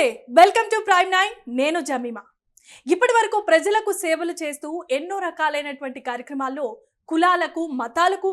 నమస్తే, welcome to prime 9. నేను Jemimah. ఇప్పటి వరకు ప్రజలకు సేవలు చేస్తూ ఎన్నో రకాలైనటువంటి కార్యక్రమాల్లో కులాలకు మతాలకు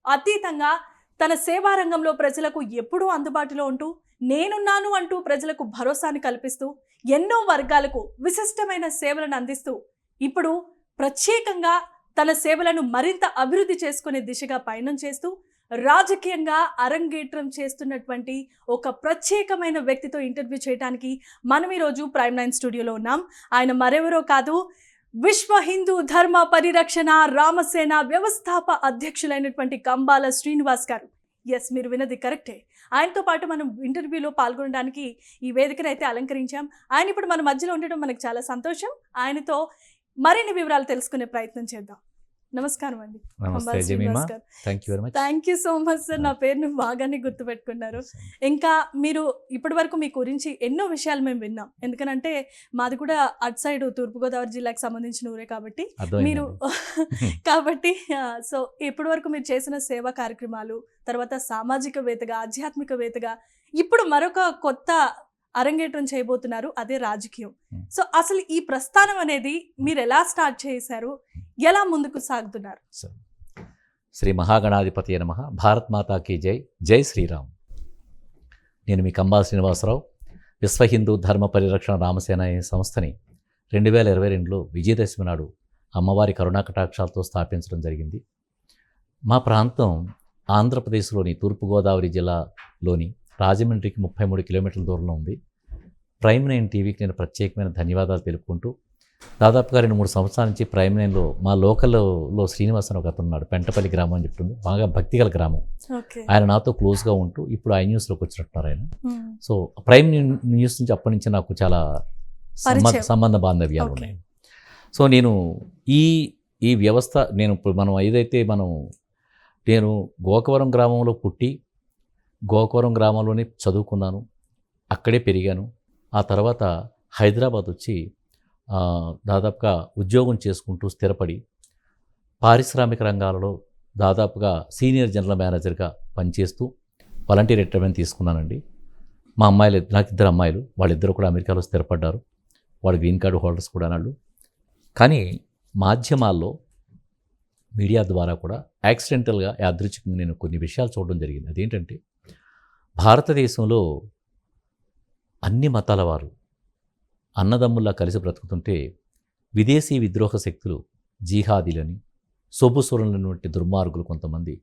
అతీతంగా తన సేవా రంగంలో ప్రజలకు ఎప్పుడూ అందుబాటులో ఉంటూ నేనున్నాను అంటూ ప్రజలకు భరోసాని కల్పిస్తూ ఎన్నో వర్గాలకు విశిష్టమైన సేవలను అందిస్తూ ఇప్పుడు ప్రత్యేకంగా తన సేవలను మరింత అభివృద్ధి చేసుకునే దిశగా పయనం చేస్తూ రాజకీయంగా అరంగేట్రం చేస్తున్నటువంటి ఒక ప్రత్యేకమైన వ్యక్తితో ఇంటర్వ్యూ చేయడానికి మనం ఈరోజు ప్రైమ్ 9 స్టూడియోలో ఉన్నాం. ఆయన మరెవరో కాదు, విశ్వ హిందూ ధర్మ పరిరక్షణ రామసేన వ్యవస్థాప అధ్యక్షులైనటువంటి కంబాల శ్రీనివాస్ గారు. ఎస్, మీరు విన్నది కరెక్టే. ఆయనతో పాటు మనం ఇంటర్వ్యూలో పాల్గొనడానికి ఈ వేదికను అయితే అలంకరించాం. ఆయన ఇప్పుడు మన మధ్యలో ఉండడం మనకు చాలా సంతోషం. ఆయనతో మరిన్ని వివరాలు తెలుసుకునే ప్రయత్నం చేద్దాం. నమస్కారం అండి. Thank you so much sir. నా పేరును బాగానే గుర్తుపెట్టుకున్నారు. ఇంకా మీరు ఇప్పటి వరకు మీ గురించి ఎన్నో విషయాలు మేము విన్నాం. ఎందుకనంటే మాది కూడా అటు సైడ్ తూర్పుగోదావరి జిల్లాకు సంబంధించిన ఊరే కాబట్టి మీరు కాబట్టి సో ఇప్పటి వరకు మీరు చేసిన సేవా కార్యక్రమాలు, తర్వాత సామాజికవేత్తగా, ఆధ్యాత్మికవేత్తగా, ఇప్పుడు మరొక కొత్త అరంగేట్రం చేయబోతున్నారు, అదే రాజకీయం. సో అసలు ఈ ప్రస్థానం అనేది మీరు ఎలా స్టార్ట్ చేశారు, ఎలా ముందుకు సాగుతున్నారు? శ్రీ మహాగణాధిపతి నమః. భారత్ మాతాకి జై. జై శ్రీరామ్. నేను మీ కంబాల శ్రీనివాసరావు. విశ్వ హిందూ ధర్మ పరిరక్షణ రామసేన అనే సంస్థని 2022లో విజయదశమి నాడు అమ్మవారి కరుణాకటాక్షాలతో స్థాపించడం జరిగింది. మా ప్రాంతం ఆంధ్రప్రదేశ్లోని తూర్పుగోదావరి జిల్లాలోని రాజమండ్రికి 33 కిలోమీటర్ల దూరంలో ఉంది. ప్రైమ్ 9 టీవీకి నేను ప్రత్యేకమైన ధన్యవాదాలు తెలుపుకుంటూ, దాదాపుగా 2-3 సంవత్సరాల నుంచి ప్రైమ్ 9లో మా లోకల్లో శ్రీనివాస్ అని ఒక అతను ఉన్నాడు. పెంటపల్లి గ్రామం అని చెప్తుంది, బాగా భక్తిగల గ్రామం. ఆయన నాతో క్లోజ్గా ఉంటూ ఇప్పుడు ఐ న్యూస్లోకి వచ్చినట్టున్నారు ఆయన. సో ప్రైమ్ న్యూస్ నుంచి అప్పటి నుంచి నాకు చాలా సంబంధ బాంధవ్యాలు ఉన్నాయి. సో నేను ఈ వ్యవస్థ నేను గోకవరం గ్రామంలో పుట్టి గోకవరం గ్రామంలోనే చదువుకున్నాను, అక్కడే పెరిగాను. ఆ తర్వాత హైదరాబాద్ వచ్చి దాదాపుగా ఉద్యోగం చేసుకుంటూ స్థిరపడి పారిశ్రామిక రంగాలలో దాదాపుగా సీనియర్ జనరల్ మేనేజర్గా పనిచేస్తూ వాలంటీర్ రిటైర్మెంట్ తీసుకున్నానండి. నాకు 2 అమ్మాయిలు, వాళ్ళిద్దరూ కూడా అమెరికాలో స్థిరపడ్డారు. వాళ్ళు గ్రీన్ కార్డు హోల్డర్స్ కూడా అన్నాడు. కానీ మాధ్యమాల్లో మీడియా ద్వారా కూడా యాక్సిడెంటల్గా యాదృచ్ఛికంగా నేను కొన్ని విషయాలు చూడడం జరిగింది. అదేంటంటే, భారతదేశంలో అన్ని మతాల వారు అన్నదమ్ముల్లా కలిసి బ్రతుకుతుంటే విదేశీ విద్రోహ శక్తులు, జిహాదీలని, సొబుసురులైనటువంటి దుర్మార్గులు కొంతమంది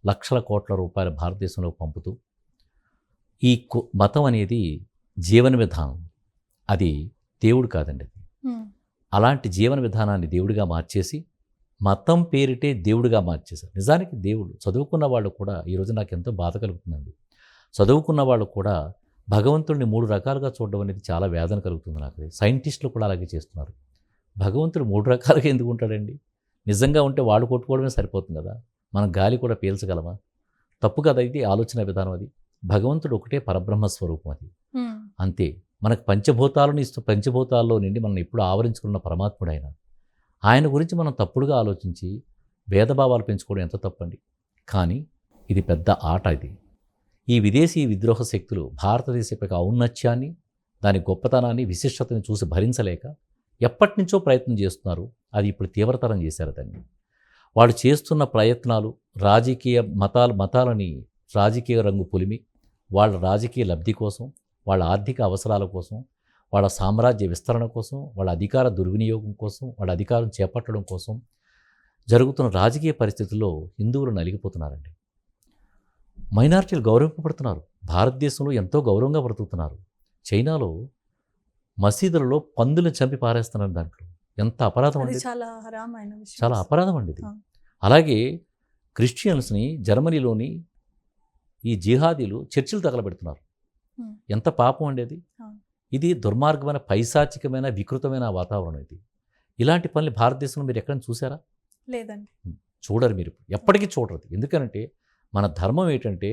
లక్షల కోట్ల రూపాయల భారతదేశంలో పంపుతూ ఈ మతం అనేది జీవన విధానం, అది దేవుడు కాదండి. అలాంటి జీవన విధానాన్ని దేవుడిగా మార్చేసి మతం పేరిటే దేవుడిగా మార్చేశారు. నిజానికి దేవుడు చదువుకున్న వాళ్ళు కూడా ఈరోజు నాకు ఎంతో బాధ కలుగుతుందండి. చదువుకున్న వాళ్ళు కూడా భగవంతుడిని 3 రకాలుగా చూడడం అనేది చాలా వేదన కలుగుతుంది నాకు. సైంటిస్టులు కూడా అలాగే చేస్తున్నారు. భగవంతుడు 3 రకాలుగా ఎందుకు ఉంటాడండి? నిజంగా ఉంటే వాళ్ళు కొట్టుకోవడమే సరిపోతుంది కదా. మనం గాలి కూడా పీల్చగలమా? తప్పు కదా ఇది ఆలోచన విధానం. అది భగవంతుడు ఒకటే పరబ్రహ్మ స్వరూపం, అది అంతే. మనకు పంచభూతాల్లో నుండి మనం ఎప్పుడు ఆవరించుకున్న పరమాత్ముడు ఆయన గురించి మనం తప్పుడుగా ఆలోచించి భేదభావాలు పెంచుకోవడం ఎంత తప్పండి. కానీ ఇది పెద్ద ఆట. ఇది ఈ విదేశీ విద్రోహ శక్తులు భారతదేశ ఔన్నత్యాన్ని, దాని గొప్పతనాన్ని, విశిష్టతని చూసి భరించలేక ఎప్పటి నుంచో ప్రయత్నం చేస్తున్నారు. అది ఇప్పుడు తీవ్రతరం చేశారు దాన్ని. వాళ్ళు చేస్తున్న ప్రయత్నాలు రాజకీయ మతాలని రాజకీయ రంగు పులిమి, వాళ్ళ రాజకీయ లబ్ధి కోసం, వాళ్ళ ఆర్థిక అవసరాల కోసం, వాళ్ళ సామ్రాజ్య విస్తరణ కోసం, వాళ్ళ అధికార దుర్వినియోగం కోసం, వాళ్ళ అధికారం చేపట్టడం కోసం జరుగుతున్న రాజకీయ పరిస్థితుల్లో హిందువులు నలిగిపోతున్నారండి. మైనారిటీలు గౌరవింపబడుతున్నారు. భారతదేశంలో ఎంతో గౌరవంగా బ్రతుకుతున్నారు. చైనాలో మసీదులలో పందులను చంపి పారేస్తున్నారు. దాంట్లో ఎంత అపరాధం అండి, చాలా అపరాధం అండి ఇది. అలాగే క్రిస్టియన్స్ని జర్మనీలోని ఈ జిహాదీలు చర్చిలు తగలబెడుతున్నారు. ఎంత పాపం అండి అది. ఇది దుర్మార్గమైన, పైశాచికమైన, వికృతమైన వాతావరణం ఇది. ఇలాంటి పనులు భారతదేశంలో మీరు ఎక్కడైనా చూసారా? లేదండి. చూడరు, మీరు ఎప్పటికీ చూడరు. ఎందుకనంటే మన ధర్మం ఏంటంటే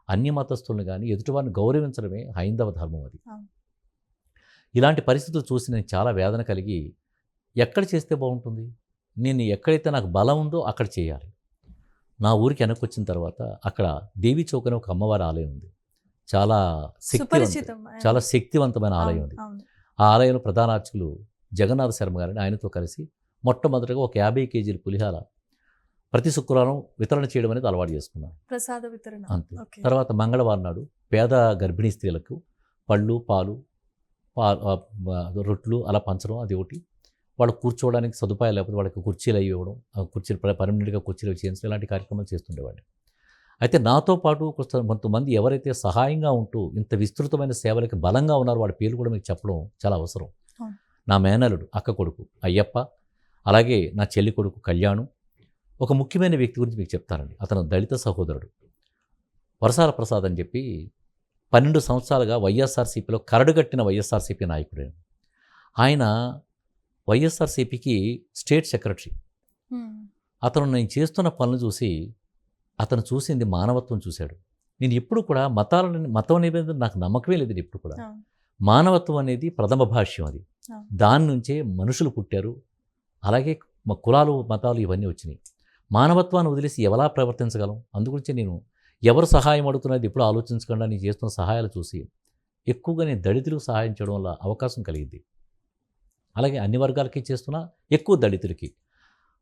అన్య మతస్థులను కానీ ఎదుటివారిని గౌరవించడమే హైందవ ధర్మం. అది ఇలాంటి పరిస్థితులు చూసి నేను చాలా వేదన కలిగి, ఎక్కడ చేస్తే బాగుంటుంది, నేను ఎక్కడైతే నాకు బలం ఉందో అక్కడ చేయాలి. నా ఊరికి వెనక్కి వచ్చిన తర్వాత అక్కడ దేవి చౌక్ అనే ఒక అమ్మవారి ఆలయం ఉంది. చాలా సుపరిచితం. చాలా శక్తివంతమైన ఆలయం అది. అవును. ఆ ఆలయంలో ప్రధాన అర్చకులు జగన్నాథ శర్మ గారిని, ఆయనతో కలిసి మొట్టమొదటిగా ఒక 50 కేజీల పులిహార ప్రతి శుక్రవారం వితరణ చేయడం అనేది అలవాటు చేసుకున్నాను. ప్రసాద వితరణ. అంతే. ఓకే. తర్వాత మంగళవారం నాడు పేద గర్భిణీ స్త్రీలకు పళ్ళు, పాలు, రొట్లు అలా పంచడం, అది ఒకటి. వాళ్ళు కూర్చోవడానికి సదుపాయాలు లేకపోతే వాళ్ళకి కుర్చీలు అవి ఇవ్వడం, ఆ కుర్చీలు పర్మనెంట్గా కుర్చీలు చేయించడం, ఇలాంటి కార్యక్రమాలు చేస్తుండేవాడిని. అయితే నాతో పాటు కొంతమంది ఎవరైతే సహాయంగా ఉంటూ ఇంత విస్తృతమైన సేవలకి బలంగా ఉన్నారో వాళ్ళ పేర్లు కూడా మీకు చెప్పడం చాలా అవసరం. అవును. నా మేనలుడు అక్క కొడుకు అయ్యప్ప, అలాగే నా చెల్లి కొడుకు కళ్యాణు. ఒక ముఖ్యమైన వ్యక్తి గురించి మీకు చెప్తానండి. అతను దళిత సహోదరుడు వరసాల ప్రసాద్ అని చెప్పి 12 సంవత్సరాలుగా వైఎస్ఆర్సీపీలో కరడుగట్టిన వైఎస్ఆర్సీపీ నాయకుడే. ఆయన వైఎస్ఆర్సీపీకి స్టేట్ సెక్రటరీ. అతను నేను చేస్తున్న పనులు చూసి అతను చూసింది మానవత్వం చూశాడు. నేను ఎప్పుడు కూడా మతం అనేది నాకు నమ్మకమే లేదు ఎప్పుడు కూడా. మానవత్వం అనేది ప్రథమ భాష్యం అది. దాని నుంచే మనుషులు పుట్టారు. అలాగే కులాలు, మతాలు ఇవన్నీ వచ్చినాయి. మానవత్వాన్ని వదిలేసి ఎలా ప్రవర్తించగలం? అందుగురించి నేను ఎవరు సహాయం అడుగుతున్నది ఎప్పుడు ఆలోచించకుండా నేను చేస్తున్న సహాయాలు చూసి ఎక్కువగా నేను దళితులకు సహాయం చేయడం వల్ల అవకాశం కలిగింది. అలాగే అన్ని వర్గాలకి చేస్తున్నా, ఎక్కువ దళితులకి.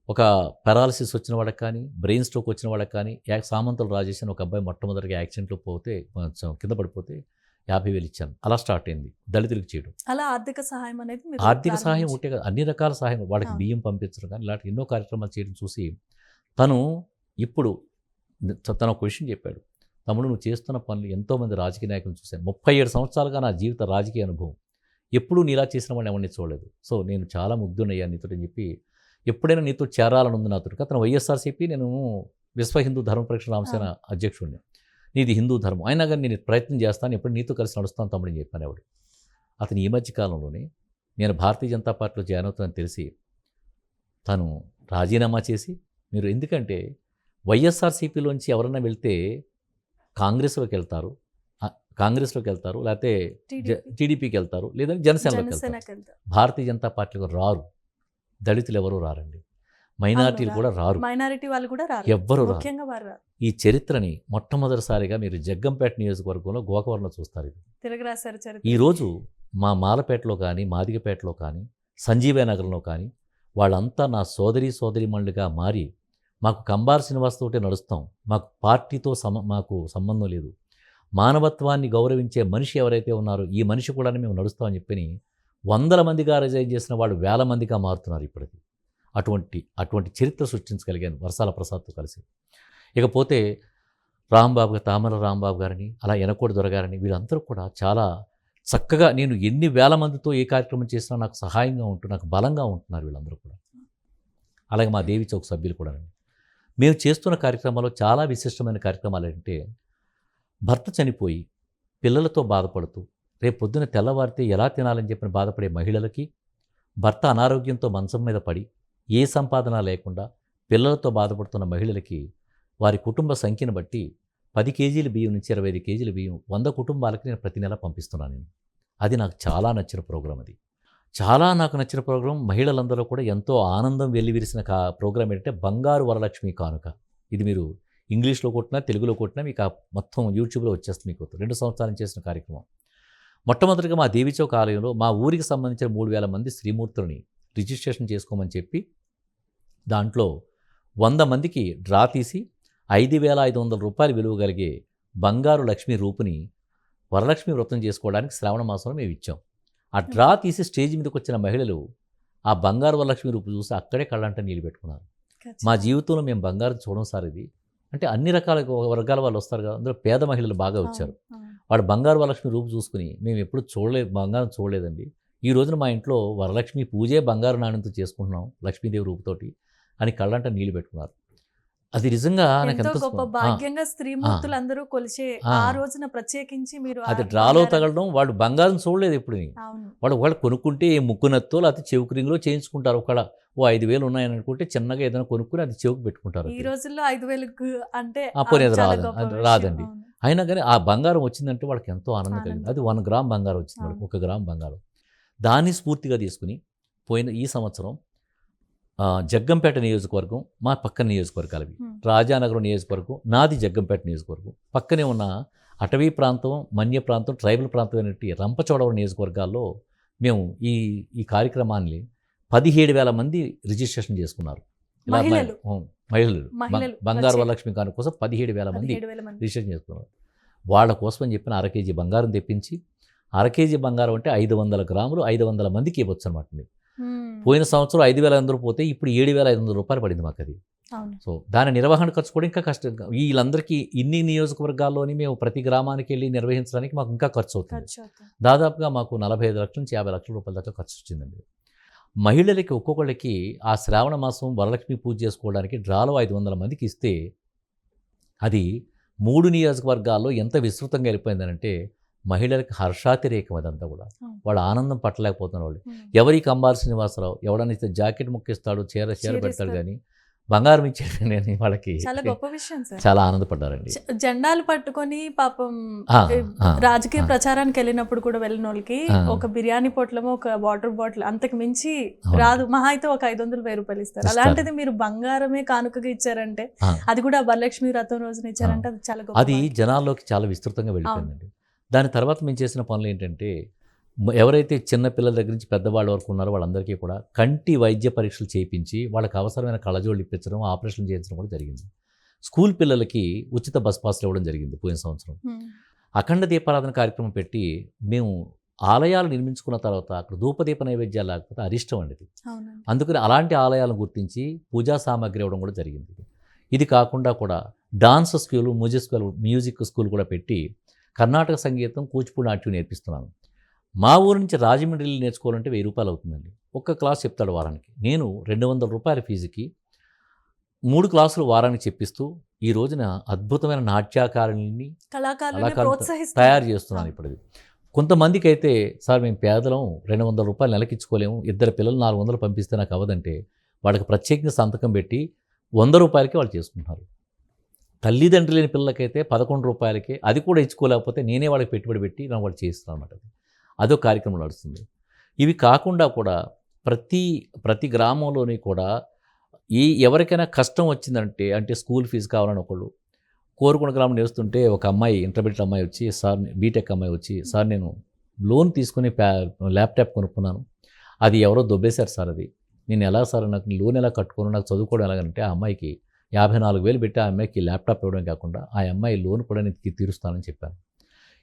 ఒక పెరాలసిస్ వచ్చిన వాళ్ళకి కానీ, బ్రెయిన్ స్ట్రోక్ వచ్చిన వాళ్ళకి కానీ, సామంతుల రాజేష్ అని ఒక అబ్బాయి మొట్టమొదటిగా యాక్సిడెంట్లో పోతే కింద పడిపోతే 50,000 ఇచ్చాను. అలా స్టార్ట్ అయింది దళితులకు చేయడం. అలా ఆర్థిక సహాయం అనేది మీరు ఆర్థిక సహాయం ఉంటే కదా, అన్ని రకాల సహాయం, వాళ్ళకి బియ్యం పంపించడం కానీ ఇలాంటి ఎన్నో కార్యక్రమాలు చేయడం చూసి తను ఇప్పుడు తను ఒక విషయం చెప్పాడు. తమ్ముడు, నువ్వు చేస్తున్న పనులు ఎంతోమంది రాజకీయ నాయకులను చూశాను. 37 సంవత్సరాలుగా నా జీవిత రాజకీయ అనుభవం, ఎప్పుడూ నీలా చేసిన వాడిని ఎవరిని చూడలేదు. సో నేను చాలా ముగ్ధునయ్యాను నీతో అని చెప్పి, ఎప్పుడైనా నీతో చేరాలని ఉంది నాతో. అతను వైఎస్ఆర్సీపీ, నేను విశ్వ హిందూ ధర్మ పరిరక్షణ రామసేన అధ్యక్షుడిని. నీది హిందూ ధర్మం అయినా కానీ నేను ప్రయత్నం చేస్తాను, ఎప్పుడు నీతో కలిసి నడుస్తాను తమ్ముడు అని చెప్పాను ఆవిడ. అతను ఈ మధ్య కాలంలోనే నేను భారతీయ జనతా పార్టీలో జాయిన్ అవుతానని తెలిసి తను రాజీనామా చేసి, మీరు ఎందుకంటే వైఎస్ఆర్సీపీలోంచి ఎవరన్నా వెళ్తే కాంగ్రెస్లోకి వెళ్తారు, లేకపోతే టీడీపీకి వెళ్తారు, లేదంటే జనసేనలోకి వెళ్తారు. భారతీయ జనతా పార్టీలో రారు. దళితులు ఎవరు రారండి, మైనారిటీలు కూడా రారు, మైనారిటీ వాళ్ళు కూడా రారు, ఎవ్వరు రారు. ఈ చరిత్రని మొట్టమొదటిసారిగా మీరు జగ్గంపేట నియోజకవర్గంలో గోకవరంలో చూస్తారు. ఇది తిరగరాశారు చరిత్ర. ఈరోజు మా మాలపేటలో కానీ, మాదిగపేటలో కానీ, సంజీవయ్య నగరంలో కానీ వాళ్ళంతా నా సోదరీమణులుగా మారి, మాకు కంబార్ శ్రీనివాస్తోటే నడుస్తాం, మాకు పార్టీతో మాకు సంబంధం లేదు, మానవత్వాన్ని గౌరవించే మనిషి ఎవరైతే ఉన్నారో ఈ మనిషి కూడా మేము నడుస్తామని చెప్పి 100 మందిగా రిజైన్ చేసిన వాళ్ళు 1000 మందిగా మారుతున్నారు ఇప్పటికి. అటువంటి చరిత్ర సృష్టించగలిగాను వరసాల ప్రసాద్తో కలిసి. ఇకపోతే రాంబాబు, తామర రాంబాబు గారిని, అలా ఎనకోటి దొరగారని, వీళ్ళందరూ కూడా చాలా చక్కగా నేను ఎన్ని వేల మందితో ఏ కార్యక్రమం చేసినా నాకు సహాయంగా ఉంటూ నాకు బలంగా ఉంటున్నారు వీళ్ళందరూ కూడా. అలాగే మా దేవి చౌక్ సభ్యులు కూడా. మేము చేస్తున్న కార్యక్రమాల్లో చాలా విశిష్టమైన కార్యక్రమాలు ఏంటంటే, భర్త చనిపోయి పిల్లలతో బాధపడుతూ రేపు పొద్దున తెల్లవారితే ఎలా తినాలని చెప్పిన బాధపడే మహిళలకి, భర్త అనారోగ్యంతో మంచం మీద పడి ఏ సంపాదన లేకుండా పిల్లలతో బాధపడుతున్న మహిళలకి వారి కుటుంబ సంఖ్యను బట్టి 10 కేజీల బియ్యం నుంచి 25 కేజీల బియ్యం 100 కుటుంబాలకి నేను ప్రతి నెల పంపిస్తున్నాను నేను. అది నాకు చాలా నచ్చిన ప్రోగ్రాం. నాకు నచ్చిన ప్రోగ్రాం. మహిళలందరూ కూడా ఎంతో ఆనందం వెల్లివిరిసిన ప్రోగ్రాం ఏంటంటే బంగారు వరలక్ష్మి కానుక. ఇది మీరు ఇంగ్లీష్లో కొట్టినా, తెలుగులో కొట్టినా మీకు మొత్తం యూట్యూబ్లో వచ్చేస్తుంది. మీకు 2 సంవత్సరాలు చేసిన కార్యక్రమం. మొట్టమొదటిగా మా దేవి చౌక్ ఆలయంలో మా ఊరికి సంబంధించిన 3000 మంది శ్రీమూర్తులని రిజిస్ట్రేషన్ చేసుకోమని చెప్పి దాంట్లో 100 మందికి డ్రా తీసి 5,500 రూపాయలు విలువ కలిగే బంగారు లక్ష్మీ రూపుని వరలక్ష్మి వ్రతం చేసుకోవడానికి శ్రావణ మాసంలో మేము ఇచ్చాం. ఆ డ్రా తీసి స్టేజ్ మీదకి వచ్చిన మహిళలు ఆ బంగారు వరలక్ష్మి రూపు చూసి అక్కడే కళ్ళంట నీళ్ళు పెట్టుకున్నారు. మా జీవితంలో మేము బంగారం చూడడం సార్ ఇది అంటే. అన్ని రకాల వర్గాల వాళ్ళు వస్తారు కదా, అందులో పేద మహిళలు బాగా వచ్చారు. వాడు బంగారు వరలక్ష్మి రూపు చూసుకుని మేము ఎప్పుడు బంగారం చూడలేదండి, ఈ రోజున మా ఇంట్లో వరలక్ష్మి పూజే బంగారు నాణ్యంతో చేసుకుంటున్నాం లక్ష్మీదేవి రూపుతోటి అని కళ్ళంట నీళ్ళు పెట్టుకున్నారు. అది నిజంగా నాకు ఎంతో గొప్ప భాగ్యంగా స్త్రీమూర్తులందరూ కొలిచే ఆ రోజున ప్రత్యేకించి మీరు అది డ్రాలో తగలడం. వాళ్ళు బంగారం చూడలేదు ఎప్పుడు. వాళ్ళు కొనుక్కుంటే ఏ ముక్కునత్తో లేకపోతే చెవుకు రింగ్లో చేయించుకుంటారు. ఒకవేళ 5,000 ఉన్నాయని అనుకుంటే చిన్నగా ఏదైనా కొనుక్కుని అది చెవుకు పెట్టుకుంటారు. ఈ రోజుల్లో 5,000 అంటే రాదండి. అయినా కానీ ఆ బంగారం వచ్చిందంటే వాళ్ళకి ఎంతో ఆనందం కలిగింది. అది 1 గ్రామ్ బంగారం వచ్చింది వాళ్ళకి, 1 గ్రామ్ బంగారం. దాన్ని స్ఫూర్తిగా తీసుకుని ఈ సంవత్సరం జగ్గంపేట నియోజకవర్గం మా పక్కన నియోజకవర్గాలు అవి. Hmm. రాజానగరం నియోజకవర్గం నాది జగ్గంపేట నియోజకవర్గం. పక్కనే ఉన్న అటవీ ప్రాంతం, మన్య ప్రాంతం, ట్రైబల్ ప్రాంతం అయినటువంటి రంపచోడవరం నియోజకవర్గాల్లో మేము ఈ కార్యక్రమాన్ని 17,000 మంది రిజిస్ట్రేషన్ చేసుకున్నారు. మహిళలు? మహిళలు మహిళలు బంగారు ప్రత్యేక. వరలక్ష్మి కానుక కోసం 17,000 మంది 17,000 మంది. రిజిస్ట్రేషన్ చేసుకున్నారు. వాళ్ళ కోసం అని చెప్పిన 1/2 కేజీ బంగారం తెప్పించి, 1/2 కేజీ బంగారం అంటే 500 గ్రాములు 500 మందికి ఇవ్వచ్చు అనమాట. Hmm. పోయిన సంవత్సరం 5,500 పోతే ఇప్పుడు 7,500 రూపాయలు పడింది మాకు అది. అవును. సో దాని నిర్వహణ ఖర్చు కూడా ఇంకా కష్టం. వీళ్ళందరికీ ఇన్ని నియోజకవర్గాల్లోని మేము ప్రతి గ్రామానికి వెళ్ళి నిర్వహించడానికి మాకు ఇంకా ఖర్చు అవుతుంది. ఖర్చు అవుతుంది. దాదాపుగా మాకు 45 లక్షల నుంచి 50 లక్షల రూపాయల దాకా ఖర్చు వచ్చిందండి. మహిళలకి ఒక్కొక్కళ్ళకి ఆ శ్రావణ మాసం వరలక్ష్మి పూజ చేసుకోవడానికి డ్రాలో 500 మందికి ఇస్తే అది 3 నియోజకవర్గాల్లో ఎంత విస్తృతంగా వెళ్ళిపోయిందనంటే మహిళలకు హర్షాతిరేకం అదంతా కూడా. వాళ్ళు ఆనందం పట్టలేకపోతున్న వాళ్ళు. Hmm. ఎవరికి అంబాల శ్రీనివాసరావు ఎవడనిస్తే జాకెట్ ముక్కిస్తాడు, చీర పెడతాడు, ఇస్తాడు. కానీ బంగారం ఇచ్చేది నేను వాళ్ళకి చాలా గొప్ప విషయం సార్. చాలా ఆనందపడ్డారండి. జెండాలు పట్టుకొని పాపం ఆ, ఏ, ఆ, రాజకీయ ఆ. ప్రచారానికి వెళ్ళినప్పుడు కూడా వెళ్ళిన వాళ్ళకి ఆ. ఒక బిర్యానీ పొట్లమో ఒక వాటర్ బాటిల్ అంతకు మించి అవును. రాదు. మహా అయితే ఒక 500-1000 రూపాయలు ఇస్తారు. ఇస్తారు. అలాంటిది మీరు బంగారమే కానుకగా ఇచ్చారంటే, ఆ. అది కూడా వరలక్ష్మి వ్రతం రోజున ఇచ్చారంటే అది చాలా గొప్ప అది భాగ్యం. జనాల్లోకి చాలా విస్తృతంగా వెళ్ళిపోయిందండి. దాని తర్వాత మేము చేసిన పనులు ఏంటంటే ఎవరైతే చిన్న పిల్లల దగ్గర నుంచి పెద్దవాళ్ళ వరకు ఉన్నారో వాళ్ళందరికీ కూడా కంటి వైద్య పరీక్షలు చేయించి వాళ్ళకి అవసరమైన కళ్ళజోళ్ళు ఇప్పించడం, ఆపరేషన్ చేయించడం కూడా జరిగింది. స్కూల్ పిల్లలకి ఉచిత బస్ పాస్లు ఇవ్వడం జరిగింది పోయిన సంవత్సరం. Hmm. అఖండ దీపారాధన కార్యక్రమం పెట్టి మేము ఆలయాలు నిర్మించుకున్న తర్వాత అక్కడ ధూపదీప నైవేద్యాలు లేకపోతే అరిష్టం అండి ఇది. అవునండి. అందుకని అలాంటి ఆలయాలను గుర్తించి పూజా సామాగ్రి ఇవ్వడం కూడా జరిగింది. ఇది కాకుండా కూడా డాన్స్ స్కూలు, మ్యూజిక్ స్కూల్ కూడా పెట్టి కర్ణాటక సంగీతం, కూచిపూడి నాట్యం నేర్పిస్తున్నాను. మా ఊరు నుంచి రాజమండ్రిలో నేర్చుకోవాలంటే 1000 రూపాయలు అవుతుందండి. ఒక్క క్లాస్ చెప్తాడు వారానికి. నేను 200 రూపాయల ఫీజుకి 3 క్లాసులు వారానికి చెప్పిస్తూ ఈ రోజున అద్భుతమైన నాట్యకారుల్ని కళాకారులను కళాకారులను ప్రోత్సహిస్తారు. తయారు చేస్తున్నాను ఇప్పుడు. కొంతమందికి అయితే సార్ మేము పేదలం 200 రూపాయలు నెలకి ఇచ్చుకోలేము, 2 పిల్లలు 400 పంపిస్తే నాకు అవ్వదంటే వాళ్ళకి ప్రత్యేకంగా సంతకం పెట్టి 100 రూపాయలకి వాళ్ళు చేసుకుంటున్నారు. తల్లిదండ్రులు లేని పిల్లలకైతే 11 రూపాయలకే, అది కూడా ఇచ్చుకోలేకపోతే నేనే వాళ్ళకి పెట్టుబడి పెట్టి నాకు వాళ్ళు చేస్తున్నాను అన్నమాట. అదో కార్యక్రమం నడుస్తుంది. ఇవి కాకుండా కూడా ప్రతి గ్రామంలోని కూడా ఎవరికైనా కష్టం వచ్చిందంటే, అంటే స్కూల్ ఫీజు కావాలని ఒకళ్ళు కోరుకున్న గ్రామం నేర్చుతుంటే ఒక అమ్మాయి, ఇంటర్మీడియట్ అమ్మాయి వచ్చి సార్, బీటెక్ అమ్మాయి వచ్చి సార్ నేను లోన్ తీసుకుని ల్యాప్టాప్ కొనుక్కున్నాను, అది ఎవరో దొబ్బేశారు సార్, అది నేను ఎలా సార్, నాకు లోన్ ఎలా కట్టుకోను, నాకు చదువుకోవడం ఎలాగంటే ఆ అమ్మాయికి 54,000 పెట్టి ఆ అమ్మాయికి ల్యాప్టాప్ ఇవ్వడం కాకుండా ఆ అమ్మాయి లోన్ కూడా నేను తీరుస్తానని చెప్పాను.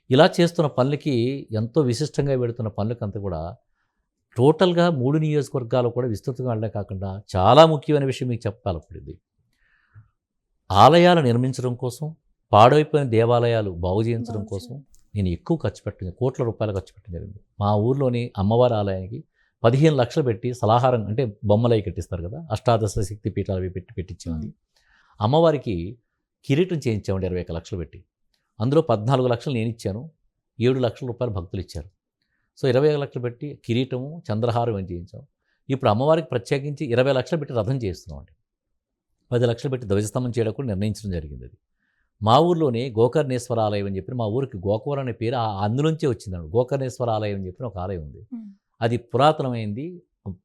ఇలా చేస్తున్న పనులకి, ఎంతో విశిష్టంగా పెడుతున్న పనులకంతా కూడా టోటల్గా 3 నియోజకవర్గాలు కూడా విస్తృతంగా వెళ్ళడం కాకుండా చాలా ముఖ్యమైన విషయం మీకు చెప్పాలపడింది. ఆలయాలు నిర్మించడం కోసం, పాడైపోయిన దేవాలయాలు బాగు చేయించడం కోసం నేను ఎక్కువ ఖర్చు పెట్టింది, కోట్ల రూపాయలు ఖర్చు పెట్టడం జరిగింది. మా ఊర్లోని అమ్మవారి ఆలయానికి 15 లక్షలు పెట్టి సలహారం, అంటే బొమ్మలై కట్టిస్తారు కదా, అష్టాదశ శక్తి పీఠాలు అవి పెట్టించామండి. అమ్మవారికి కిరీటం చేయించామండి 21 లక్షలు పెట్టి. అందులో 14 లక్షలు నేను ఇచ్చాను, 7 లక్షల రూపాయలు భక్తులు ఇచ్చారు. సో 21 లక్షలు పెట్టి కిరీటము, చంద్రహారం ఏం చేయించాం. ఇప్పుడు అమ్మవారికి ప్రత్యేకించి 20 లక్షలు పెట్టి రథం చేస్తున్నాం అండి. 10 లక్షలు పెట్టి ధ్వజస్తంభం చేయడం కూడా నిర్ణయించడం జరిగింది. అది మా ఊర్లోనే గోకర్ణేశ్వర ఆలయం అని చెప్పి, మా ఊరికి గోకవరం అనే పేరు అందులోంచే వచ్చిందండి. గోకర్ణేశ్వర ఆలయం అని చెప్పి ఒక ఆలయం ఉంది. అది పురాతనమైంది,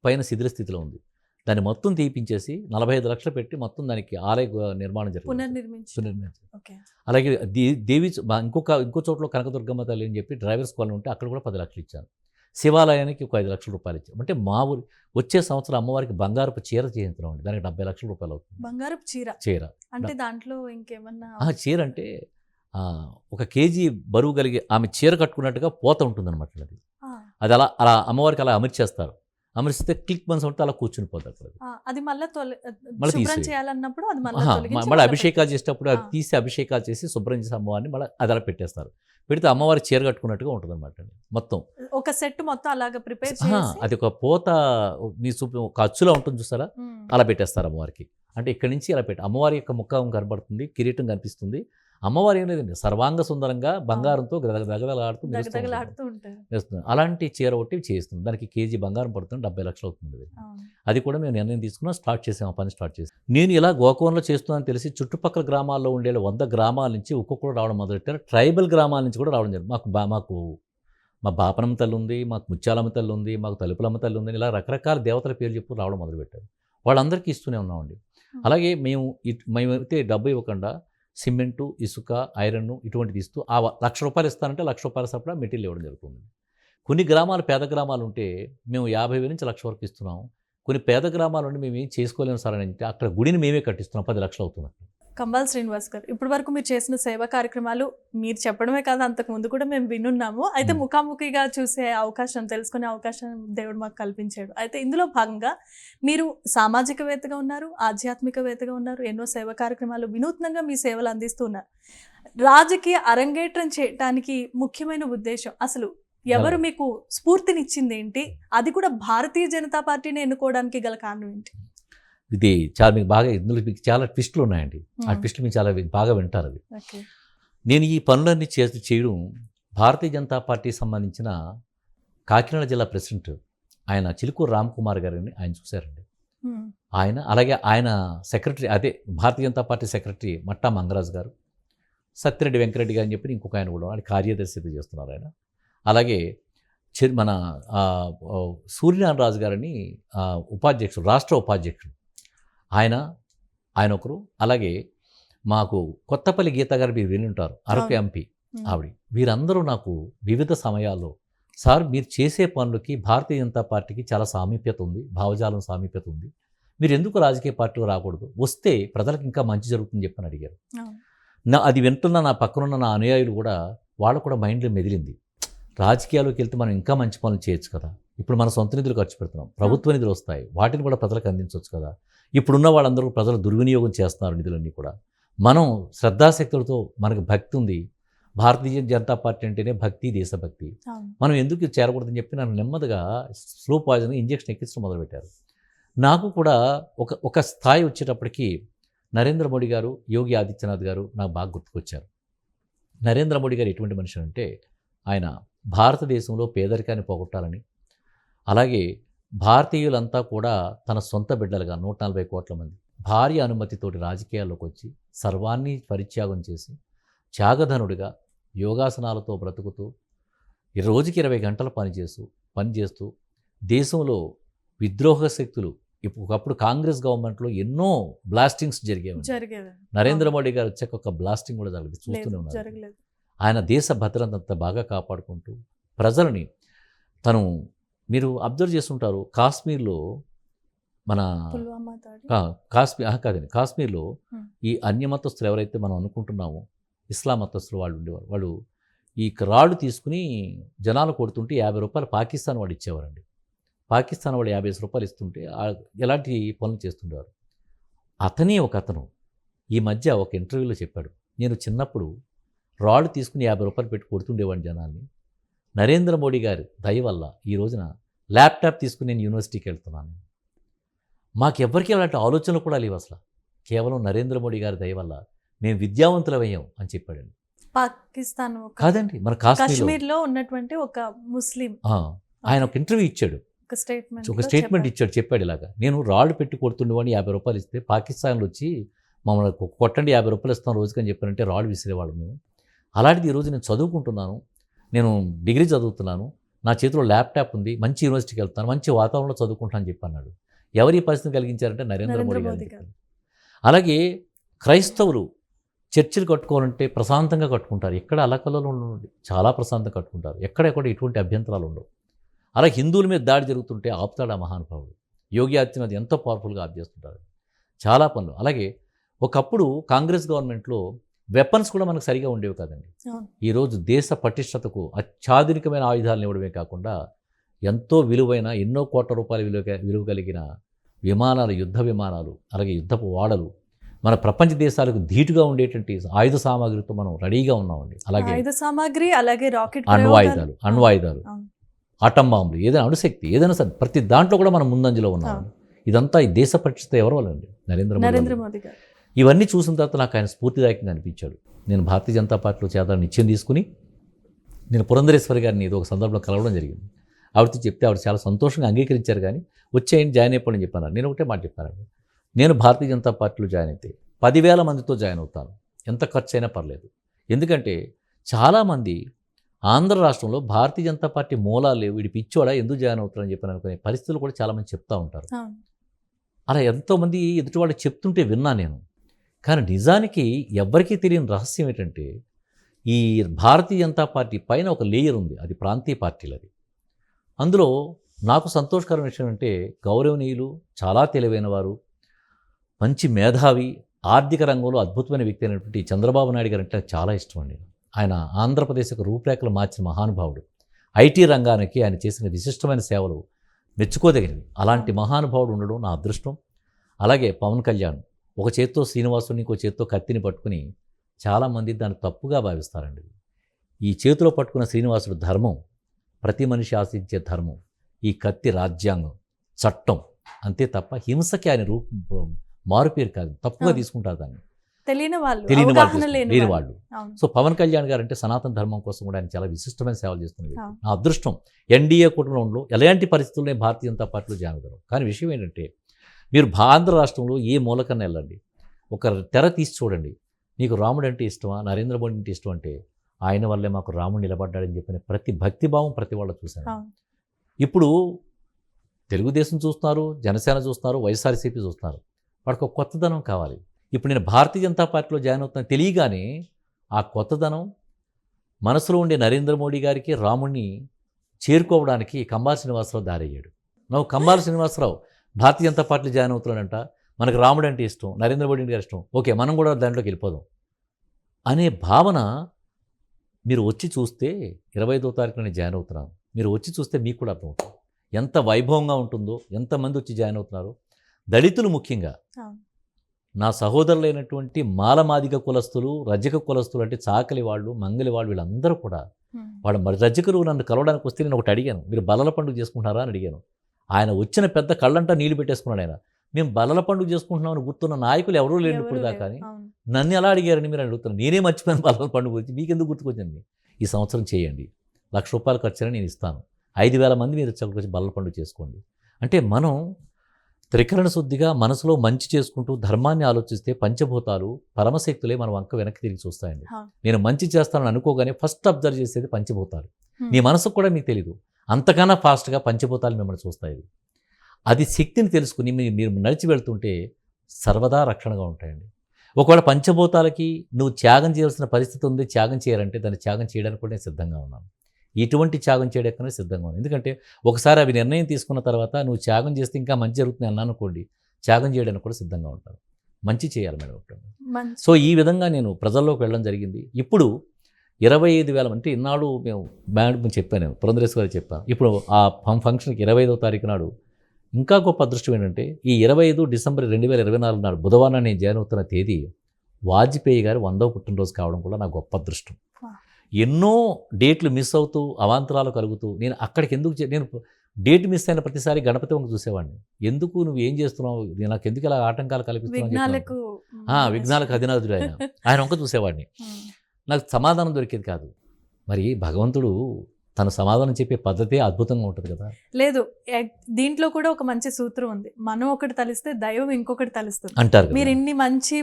పైన శిథిల స్థితిలో ఉంది. దాన్ని మొత్తం తీపించేసి 45 లక్షలు పెట్టి మొత్తం దానికి ఆలయ నిర్మాణం జరిగింది. పునర్నిర్మించారు. అలాగే దేవి ఇంకో చోట్ల కనకదుర్గమ్మ తల్లి అని చెప్పి డ్రైవర్స్ కాలనీ ఉంటే అక్కడ కూడా 10 లక్షలు ఇచ్చాను. శివాలయానికి ఒక 5 లక్షల రూపాయలు ఇచ్చాను. అంటే మా ఊరి వచ్చే సంవత్సరం అమ్మవారికి బంగారపు చీర చేయించడం అండి, దానికి 70 లక్షల రూపాయలు అవుతుంది. బంగారపు చీర అంటే దాంట్లో ఇంకేమన్నా? చీర అంటే 1 కేజీ బరువు కలిగి ఆమె చీర కట్టుకున్నట్టుగా పోత ఉంటుందన్నమాట. అది అలా అమ్మవారికి అలా అమర్చేస్తారు. అమర్చితే క్లిక్ మనసు ఉంటే అలా కూర్చుని పోతారు. అది మళ్ళీ తీసి చేయాలన్నప్పుడు అది మళ్ళీ అభిషేకాలు చేసేటప్పుడు అది తీసి అభిషేకాలు చేసి శుభ్రం చేసి అమ్మవారిని మళ్ళీ అది అలా పెట్టేస్తారు. పెడితే అమ్మవారి చీర కట్టుకున్నట్టుగా ఉంటుంది అనమాట. మొత్తం ఒక సెట్ మొత్తం అలాగా ప్రిపేర్ అది ఒక పోత మీ ఒక అచ్చులో ఉంటుంది చూస్తారా, అలా పెట్టేస్తారు అమ్మవారికి. అంటే ఇక్కడి నుంచి ఇలా పెట్టి అమ్మవారి యొక్క ముఖం కనబడుతుంది, కిరీటం కనిపిస్తుంది. అమ్మవారు ఏం లేదండి, సర్వాంగ సుందరంగా బంగారంతో గదగదలాడుతూ వేస్తుంది. అలాంటి చీర ఒకటి చేస్తుంది. దానికి కేజీ బంగారం పడుతుంది, 70 లక్షలు అవుతుంది. అది కూడా మేము నిర్ణయం తీసుకున్నాం, స్టార్ట్ చేసాం, ఆ పని స్టార్ట్ చేసాం. నేను ఇలా గోకవరంలో చేస్తున్నానని తెలిసి చుట్టుపక్కల గ్రామాల్లో ఉండే 100 గ్రామాల నుంచి ఒక్కొక్కరు రావడం మొదలెట్టారు. ట్రైబల్ గ్రామాల నుంచి కూడా రావడం జరిగింది. మాకు మా బాపనమ్మ తల్లి ఉంది, మాకు ముత్యాలమ్మ తల్లి ఉంది, మాకు తలుపులమ్మ తల్లి ఉంది, ఇలా రకరకాల దేవతల పేర్లు చెప్పి రావడం మొదలుపెట్టారు. వాళ్ళందరికీ ఇస్తూనే ఉన్నామండి. అలాగే మేమైతే డబ్బు ఇవ్వకుండా సిమెంటు, ఇసుక, ఐరన్ ఇటువంటిది ఇస్తూ ₹1,00,000 ఇస్తానంటే ₹1,00,000 సపడా మెటీరియల్ ఇవ్వడం జరుగుతుంది. కొన్ని గ్రామాలు పేద గ్రామాలు ఉంటే మేము 50,000 నుంచి 1,00,000 వరకు ఇస్తున్నాం. కొన్ని పేద గ్రామాలు ఉండి మేము ఏం చేసుకోలేము సార్ అని అంటే అక్కడ గుడిని మేమే కట్టిస్తున్నాం, 10 లక్షలు అవుతుంది. కంబాల శ్రీనివాస్ గారు, ఇప్పటి వరకు మీరు చేసిన సేవా కార్యక్రమాలు మీరు చెప్పడమే కాదు, అంతకు ముందు కూడా మేము వినున్నాము. అయితే ముఖాముఖిగా చూసే అవకాశం, తెలుసుకునే అవకాశం దేవుడు మాకు కల్పించాడు. అయితే ఇందులో భాగంగా మీరు సామాజికవేత్తగా ఉన్నారు, ఆధ్యాత్మికవేత్తగా ఉన్నారు, ఎన్నో సేవా కార్యక్రమాలు వినూత్నంగా మీ సేవలు అందిస్తూ ఉన్నారు. రాజకీయ అరంగేట్రం చేయడానికి ముఖ్యమైన ఉద్దేశం అసలు ఎవరు మీకు స్ఫూర్తినిచ్చింది ఏంటి? అది కూడా భారతీయ జనతా పార్టీని ఎన్నుకోవడానికి గల కారణం ఏంటి? ఇది చాలా మీకు బాగా, ఇందులో మీకు చాలా ట్విస్టులు ఉన్నాయండి. ఆ ట్విస్టులు మీకు చాలా బాగా వింటారు. అది నేను ఈ పనులన్నీ చేయడం భారతీయ జనతా పార్టీకి సంబంధించిన కాకినాడ జిల్లా ప్రెసిడెంట్ ఆయన చిలుకూరు రామ్ కుమార్ గారిని ఆయన చూశారండి. ఆయన అలాగే ఆయన సెక్రటరీ, అదే భారతీయ జనతా పార్టీ సెక్రటరీ మట్టా మంగరాజు గారు, సత్యరెడ్డి వెంకరెడ్డి గారు అని చెప్పి ఇంకొక ఆయన కూడా ఆయన కార్యదర్శి చేస్తున్నారు ఆయన. అలాగే మన సూర్యనారాయణ రాజు గారిని ఉపాధ్యక్షుడు, రాష్ట్ర ఉపాధ్యక్షుడు ఆయన ఒకరు. అలాగే మాకు కొత్తపల్లి గీత గారు మీరు విని ఉంటారు, అరకు ఎంపీ ఆవిడ. వీరందరూ నాకు వివిధ సమయాల్లో సార్ మీరు చేసే పనులకి భారతీయ జనతా పార్టీకి చాలా సామీప్యత ఉంది, భావజాలం సామీప్యత ఉంది, మీరు ఎందుకు రాజకీయ పార్టీలో రాకూడదు, వస్తే ప్రజలకు ఇంకా మంచి జరుగుతుందని చెప్పని అడిగారు. అది వింటున్న నా పక్కనున్న నా అనుయాయులు కూడా, వాళ్ళు కూడా మైండ్లో మెదిలింది, రాజకీయాల్లోకి వెళ్తే మనం ఇంకా మంచి పనులు చేయొచ్చు కదా, ఇప్పుడు మన సొంత నిధులు ఖర్చు పెడుతున్నాం, ప్రభుత్వ నిధులు వస్తాయి, వాటిని కూడా ప్రజలకు అందించవచ్చు కదా, ఇప్పుడున్న వాళ్ళందరూ ప్రజలు దుర్వినియోగం చేస్తున్నారు నిధులన్నీ కూడా, మనం శ్రద్ధాశక్తులతో మనకు భక్తి ఉంది, భారతీయ జనతా పార్టీ అంటేనే భక్తి, దేశభక్తి, మనం ఎందుకు చేరకూడదని చెప్పి నన్ను నెమ్మదిగా స్లో పాయిజన్ ఇంజెక్షన్ ఎక్కించడం మొదలుపెట్టారు. నాకు కూడా ఒక స్థాయి వచ్చేటప్పటికి నరేంద్ర మోడీ గారు, యోగి ఆదిత్యనాథ్ గారు నాకు బాగా గుర్తుకొచ్చారు. నరేంద్ర మోడీ గారు ఎటువంటి మనిషి అంటే ఆయన భారతదేశంలో పేదరికాన్ని పోగొట్టాలని, అలాగే భారతీయులంతా కూడా తన సొంత బిడ్డలుగా 140 కోట్ల మంది భారీ అనుమతితోటి రాజకీయాల్లోకి వచ్చి సర్వాన్ని పరిత్యాగం చేసి త్యాగధనుడిగా యోగాసనాలతో బ్రతుకుతూ రోజుకి 20 గంటలు పనిచేస్తూ దేశంలో విద్రోహ శక్తులు, ఒకప్పుడు కాంగ్రెస్ గవర్నమెంట్లో ఎన్నో బ్లాస్టింగ్స్ జరిగేవి. నరేంద్ర మోడీ గారు వచ్చాక ఒక బ్లాస్టింగ్ కూడా జరిగింది, చూస్తూనే ఉన్నారు. ఆయన దేశ భద్రత బాగా కాపాడుకుంటూ ప్రజలని మీరు అబ్జర్వ్ చేస్తుంటారు, కాశ్మీర్లో మన కాశ్మీర్లో ఈ అన్య మతస్థులు ఎవరైతే మనం అనుకుంటున్నామో ఇస్లాం మతస్థులు వాళ్ళు ఉండేవారు, వాళ్ళు ఈ రాళ్ళు తీసుకుని జనాలు కొడుతుంటే ₹50 పాకిస్తాన్ వాళ్ళు ఇచ్చేవారండి. పాకిస్తాన్ వాళ్ళు ₹50 ఇస్తుంటే ఎలాంటి పనులు చేస్తుండేవారు. అతను ఈ మధ్య ఒక ఇంటర్వ్యూలో చెప్పాడు, నేను చిన్నప్పుడు రాళ్ళు తీసుకుని ₹50 పెట్టి కొడుతుండేవాడిని జనాల్ని, నరేంద్ర మోడీ గారి దయ వల్ల ఈ రోజున ల్యాప్టాప్ తీసుకుని నేను యూనివర్సిటీకి వెళ్తున్నాను, మాకెవ్వరికీ అలాంటి ఆలోచనలు కూడా లేవు అసలు, కేవలం నరేంద్ర మోడీ గారి దయ వల్ల మేము విద్యావంతులమయ్యాం అని చెప్పాడండి. పాకిస్తాన్ కాదండి, మన కాశ్మీర్లో ఉన్నటువంటి ఒక ముస్లిం ఆయన ఒక ఇంటర్వ్యూ ఇచ్చాడు, ఒక స్టేట్మెంట్ ఇచ్చాడు, చెప్పాడు ఇలాగా, నేను రాళ్ళు పెట్టి కొడుతుండేవాడిని, ₹50 ఇస్తే పాకిస్తాన్లో వచ్చి మమ్మల్ని కొట్టండి ₹50 ఇస్తాను రోజుకి అని చెప్పారంటే రాళ్ళు విసిరేవాళ్ళు మేము. అలాంటిది ఈరోజు నేను చదువుకుంటున్నాను, నేను డిగ్రీ చదువుతున్నాను, నా చేతిలో ల్యాప్టాప్ ఉంది, మంచి యూనివర్సిటీకి వెళ్తాను, మంచి వాతావరణంలో చదువుకుంటాను అని చెప్పి అన్నాడు. ఎవరి పరిస్థితిని కలిగించారంటే నరేంద్ర మోడీ గారు. అలాగే క్రైస్తవులు చర్చిలు కట్టుకోవాలంటే ప్రశాంతంగా కట్టుకుంటారు, ఎక్కడ అలకలలో ఉండండి, చాలా ప్రశాంతంగా కట్టుకుంటారు, ఎక్కడెక్కడ ఎటువంటి అభ్యంతరాలు ఉండవు. అలా హిందువుల మీద దాడి జరుగుతుంటే ఆపుతాడు ఆ మహానుభావుడు. యోగి ఆదిత్యనాథ్ ఎంతో పవర్ఫుల్గా ఆప్ చేస్తుంటారు చాలా పనులు. అలాగే ఒకప్పుడు కాంగ్రెస్ గవర్నమెంట్లో వెపన్స్ కూడా మనకు సరిగా ఉండేవి కాదండి. ఈరోజు దేశ పటిష్టతకు అత్యాధునికమైన ఆయుధాలను ఇవ్వడమే కాకుండా ఎంతో విలువైన ఎన్నో కోట్ల రూపాయల విలువ కలిగిన విమానాలు, యుద్ధ విమానాలు, అలాగే యుద్ధపు ఓడలు, మన ప్రపంచ దేశాలకు ధీటుగా ఉండేటువంటి ఆయుధ సామాగ్రితో మనం రెడీగా ఉన్నామండి. అలాగే ఆయుధ సామాగ్రి, అలాగే రాకెట్ అణ్వాయుధాలు, ఆటం బాంబులు, ఏదైనా అణుశక్తి, ఏదైనా సరే ప్రతి దాంట్లో కూడా మనం ముందంజలో ఉన్నాం. ఇదంతా ఈ దేశ పటిష్టత ఎవరి వల్ల అండి? నరేంద్ర మోదీ గారు. ఇవన్నీ చూసిన తర్వాత నాకు ఆయన స్ఫూర్తిదాయకంగా అనిపించాడు. నేను భారతీయ జనతా పార్టీలో చేరాలని నిశ్చయం తీసుకుని నేను పురంధరేశ్వరి గారిని ఏదో ఒక సందర్భంలో కలవడం జరిగింది. ఆవిడతో చెప్తే ఆవిడ చాలా సంతోషంగా అంగీకరించారు. కానీ వచ్చేయండి జాయిన్ అయిపోండి చెప్పాను. నేను ఒకటే మాట చెప్పానండి, నేను భారతీయ జనతా పార్టీలో జాయిన్ అయితే 10,000 మందితో జాయిన్ అవుతాను, ఎంత ఖర్చు అయినా పర్లేదు. ఎందుకంటే చాలామంది ఆంధ్ర రాష్ట్రంలో భారతీయ జనతా పార్టీ మూలాలు లేవు, వీడి పిచ్చోడా ఎందుకు జాయిన్ అవుతారని చెప్పి అనుకునే పరిస్థితులు కూడా చాలామంది చెప్తూ ఉంటారు. అలా ఎంతోమంది ఎదుటి వాళ్ళు చెప్తుంటే విన్నా నేను. కానీ నిజానికి ఎవ్వరికీ తెలియని రహస్యం ఏంటంటే ఈ భారతీయ జనతా పార్టీ పైన ఒక లేయర్ ఉంది, అది ప్రాంతీయ పార్టీలది. అందులో నాకు సంతోషకరమైన విషయం అంటే గౌరవనీయులు, చాలా తెలివైన వారు, మంచి మేధావి, ఆర్థిక రంగంలో అద్భుతమైన వ్యక్తి అయినటువంటి చంద్రబాబు నాయుడు గారు అంటే చాలా ఇష్టం అండి. ఆయన ఆంధ్రప్రదేశ్ యొక్క రూపురేఖలు మార్చిన మహానుభావుడు. ఐటీ రంగానికి ఆయన చేసిన విశిష్టమైన సేవలు మెచ్చుకోదగినవి. అలాంటి మహానుభావుడు ఉండడం నా అదృష్టం. అలాగే పవన్ కళ్యాణ్ ఒక చేత్తో శ్రీనివాసుని, ఇంకో చేత్తో కత్తిని పట్టుకుని చాలామంది దాన్ని తప్పుగా భావిస్తారండి. ఈ చేతిలో పట్టుకున్న శ్రీనివాసుడు ధర్మం, ప్రతి మనిషి ఆశించే ధర్మం, ఈ కత్తి రాజ్యాంగం, చట్టం, అంతే తప్ప హింసకి ఆయన మారుపేరు కాదు, తప్పుగా తీసుకుంటారు దాన్ని. తెలియని వాళ్ళు, లేని వాళ్ళు. వాళ్ళు. సో పవన్ కళ్యాణ్ గారు అంటే సనాతన ధర్మం కోసం కూడా ఆయన చాలా విశిష్టమైన సేవలు చేస్తున్నారు. నా అదృష్టం ఎన్డీఏ కుటుంబంలో ఎలాంటి పరిస్థితుల్లో భారతీయ జనతా పార్టీలో జాయిన్ అవుతారు. కానీ విషయం ఏంటంటే మీరు ఆంధ్ర రాష్ట్రంలో ఏ మూలకన్నా వెళ్ళండి, ఒక తెర తీసి చూడండి, నీకు రాముడు అంటే ఇష్టమా, నరేంద్ర మోడీ అంటే ఇష్టం అంటే ఆయన వల్లే మాకు రాముడు నిలబడ్డాడని చెప్పిన ప్రతి భక్తిభావం ప్రతి వాళ్ళు చూశాను. ఇప్పుడు తెలుగుదేశం చూస్తున్నారు, జనసేన చూస్తున్నారు, వైఎస్ఆర్సీపీ చూస్తున్నారు. వాడికి ఒక కొత్తదనం కావాలి. ఇప్పుడు నేను భారతీయ జనతా పార్టీలో జాయిన్ అవుతాను తెలియగానే ఆ కొత్తదనం మనసులో ఉండే నరేంద్ర మోడీ గారికి రాముడిని చేరుకోవడానికి కంబాల శ్రీనివాసరావు దారయ్యాడు. నువ్వు కంబాల శ్రీనివాసరావు భారతీయ జనతా పార్టీలో జాయిన్ అవుతున్నాడంట, మనకు రాముడు అంటే ఇష్టం, నరేంద్ర మోడీ గారి ఇష్టం, ఓకే మనం కూడా దాంట్లోకి వెళ్ళిపోదాం అనే భావన మీరు వచ్చి చూస్తే 25వ తారీఖున నేను జాయిన్ అవుతున్నాను. మీరు వచ్చి చూస్తే మీకు కూడా అర్థమవుతుంది ఎంత వైభవంగా ఉంటుందో, ఎంతమంది వచ్చి జాయిన్ అవుతున్నారో. దళితులు ముఖ్యంగా నా సహోదరులైనటువంటి మాలమాదిగ కులస్తులు, రజక కులస్తులు అంటే చాకలి వాళ్ళు, మంగలి వాళ్ళు, వీళ్ళందరూ కూడా వాడు మరి రజకులు నన్ను కలవడానికి వస్తే నేను ఒకటి అడిగాను, మీరు బల్లల పండుగ చేసుకుంటున్నారా అని అడిగాను. ఆయన వచ్చిన పెద్ద కళ్ళంటా నీళ్లు పెట్టేసుకున్నాడు. ఆయన మేము బల్లల పండుగ చేసుకుంటున్నామని గుర్తున్న నాయకులు ఎవరూ లేని ఇప్పుడు దాకా అని నన్ను ఎలా అడిగారని మీరు అడుగుతున్నారు. నేనే మర్చిపోయాను బల్లల పండుగ గురించి, మీకెందుకు గుర్తుకొచ్చింది? ఈ సంవత్సరం చేయండి, ₹1,00,000 ఖర్చుని నేను ఇస్తాను, 5,000 మంది మీరు వచ్చి బల్లల పండుగ చేసుకోండి. అంటే మనం త్రికరణ శుద్ధిగా మనసులో మంచి చేసుకుంటూ ధర్మాన్ని ఆలోచిస్తే పంచభూతాలు పరమశక్తులే మన వంక వెనక్కి తిరిగి చూస్తాయండి. నేను మంచి చేస్తానని అనుకోగానే ఫస్ట్ అబ్జర్వ్ చేసేది పంచభూతాలు. నీ మనసుకు కూడా మీకు తెలీదు, అంతకన్నా ఫాస్ట్గా పంచభూతాలు మిమ్మల్ని చూస్తాయి. అది శక్తిని తెలుసుకుని మీరు నడిచి వెళ్తుంటే సర్వదా రక్షణగా ఉంటాయండి. ఒకవేళ పంచభూతాలకి నువ్వు త్యాగం చేయాల్సిన పరిస్థితి ఉంది, త్యాగం చేయాలంటే దాన్ని త్యాగం చేయడానికి కూడా నేను సిద్ధంగా ఉన్నాను. ఇటువంటి త్యాగం చేయడానికనే సిద్ధంగా ఉన్నాను. ఎందుకంటే ఒకసారి అవి నిర్ణయం తీసుకున్న తర్వాత నువ్వు త్యాగం చేస్తే ఇంకా మంచి జరుగుతుంది అన్నాను అనుకోండి, త్యాగం చేయడానికి కూడా సిద్ధంగా ఉంటాను. మంచి చేయాలి మేడం. సో ఈ విధంగా నేను ప్రజల్లోకి వెళ్ళడం జరిగింది. ఇప్పుడు 25,000 అంటే ఇన్నాళ్ళు మేము మేడం చెప్పాను, పురంధరేశ్వరి గారు చెప్పాను. ఇప్పుడు ఆ ఫంక్షన్కి 25వ తారీఖు నాడు ఇంకా గొప్ప అదృష్టం ఏంటంటే ఈ 25 డిసెంబర్ 2024 నాడు బుధవారం నేను జాయిన్ అవుతున్న తేదీ వాజ్పేయి గారి 100వ పుట్టినరోజు కావడం కూడా నా గొప్ప అదృష్టం. ఎన్నో డేట్లు మిస్ అవుతూ అవాంతరాలు కలుగుతూ నేను అక్కడికి నేను డేట్ మిస్ అయిన ప్రతిసారి గణపతి వంక చూసేవాడిని. ఎందుకు నువ్వు ఏం చేస్తున్నావు, నాకు ఎందుకు ఇలా ఆటంకాలు కల్పిస్తున్నావు, విఘ్నాలకు అధినాథుడు ఆయన వంక చూసేవాడిని. నాకు సమాధానం దొరికేది కాదు. మరి భగవంతుడు తన సమాధానం చెప్పే పద్ధతే అద్భుతంగా ఉంటుంది కదా. లేదు, దీంట్లో కూడా ఒక మంచి సూత్రం ఉంది, మనం ఒకటి తలిస్తే దైవం ఇంకొకటి తలుస్తుంది అంటారు. మీరు ఇన్ని మంచి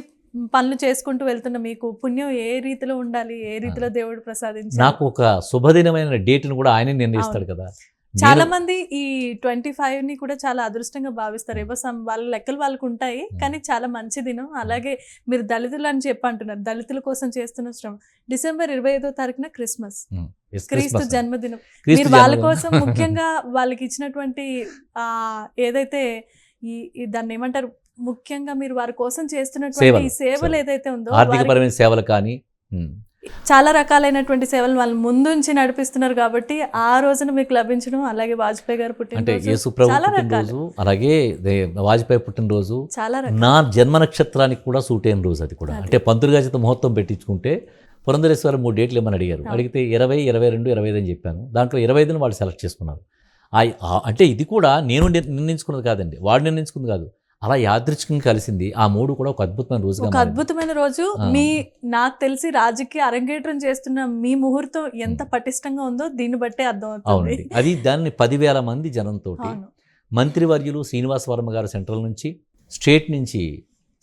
పనులు చేసుకుంటూ వెళ్తున్న మీకు పుణ్యం ఏ రీతిలో ఉండాలి, ఏ రీతిలో దేవుడు ప్రసాదించాలి. నాకు ఒక శుభదినమైన డేట్ను కూడా ఆయనే నిర్ణయిస్తాడు కదా. చాలా మంది ఈ 25ని కూడా చాలా అదృష్టంగా భావిస్తారు. ఏవో వాళ్ళ లెక్కలు వాళ్ళకు ఉంటాయి, కానీ చాలా మంచి దినం. అలాగే మీరు దళితులు అని చెప్పి అంటున్నారు, దళితుల కోసం చేస్తున్న శ్రమ. డిసెంబర్ 25వ తారీఖున క్రిస్మస్, క్రీస్తు జన్మదినం. మీరు వాళ్ళ కోసం ముఖ్యంగా వాళ్ళకి ఇచ్చినటువంటి ఏదైతే ఈ దాన్ని ఏమంటారు, ముఖ్యంగా మీరు వారి కోసం చేస్తున్నటువంటి ఈ సేవలు ఏదైతే ఉందో, ఆర్థికపరమైన సేవలు కానీ చాలా రకాలైనటువంటి సేవలు వాళ్ళు ముందుంచి నడిపిస్తున్నారు. కాబట్టి ఆ రోజున మీకు లభించడం, అలాగే వాజ్పేయి గారు పుట్టినరోజు, అలాగే వాజ్పేయి పుట్టినరోజు నా జన్మ నక్షత్రానికి కూడా సూట్ అయిన రోజు. అది కూడా అంటే పంతులు గారి చేత ముహూర్తం పెట్టించుకుంటే పురంధరేశ్వరి 3 డేట్లు ఏమని అడిగారు. అడిగితే 20, 22, 25 అని చెప్పాను. దాంట్లో 25ని వాళ్ళు సెలెక్ట్ చేసుకున్నారు. అంటే ఇది కూడా నేను నిర్ణయించుకున్నది కాదండి, వాడు నిర్ణయించుకుంది కాదు, అలా యాదృచ్ఛికంగా కలిసింది. ఆ 3 కూడా ఒక అద్భుతమైన రోజు, ఒక అద్భుతమైన రోజు. నాకు తెలిసి రాజకీయ అరంగేట్రం చేస్తున్న మీ ముహూర్తం ఎంత పటిష్టంగా ఉందో దీన్ని బట్టే అర్థం అవుతుంది. అది దాన్ని 10,000 మంది జనంతో మంత్రివర్యులు శ్రీనివాస వర్మ గారు సెంట్రల్ నుంచి, స్టేట్ నుంచి